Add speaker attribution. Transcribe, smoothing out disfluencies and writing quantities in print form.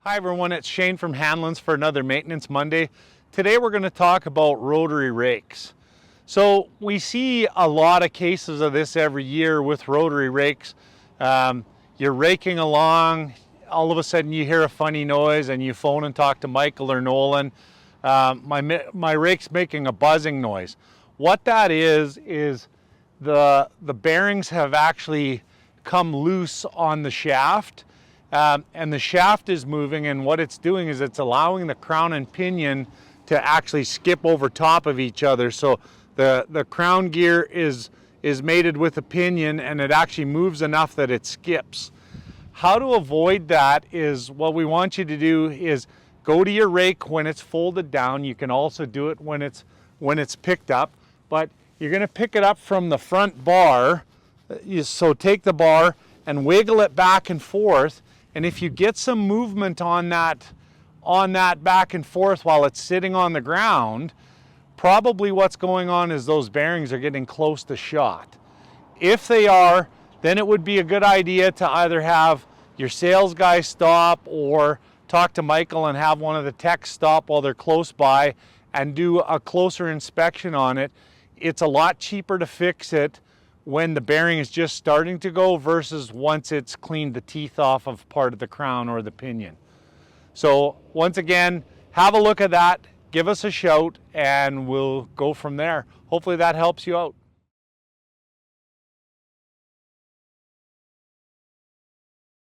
Speaker 1: Hi everyone, it's Shane from Hanlon's for another Maintenance Monday. Today we're going to talk about rotary rakes. So we see a lot of cases of this every year with rotary rakes. You're raking along, all of a sudden you hear a funny noise and you phone and talk to Michael or Nolan. My rake's making a buzzing noise. What that is the bearings have actually come loose on the shaft. And the shaft is moving, and what it's doing is it's allowing the crown and pinion to actually skip over top of each other. So the crown gear is mated with the pinion, and it actually moves enough that it skips. How to avoid that is what we want you to do is go to your rake when it's folded down. You can also do it when it's picked up, but you're going to pick it up from the front bar. So take the bar and wiggle it back and forth. And if you get some movement on that back and forth while it's sitting on the ground, probably what's going on is those bearings are getting close to shot. If they are, then it would be a good idea to either have your sales guy stop or talk to Michael and have one of the techs stop while they're close by and do a closer inspection on it. It's a lot cheaper to fix it when the bearing is just starting to go versus once it's cleaned the teeth off of part of the crown or the pinion. So once again, have a look at that, give us a shout, and we'll go from there. Hopefully that helps you out.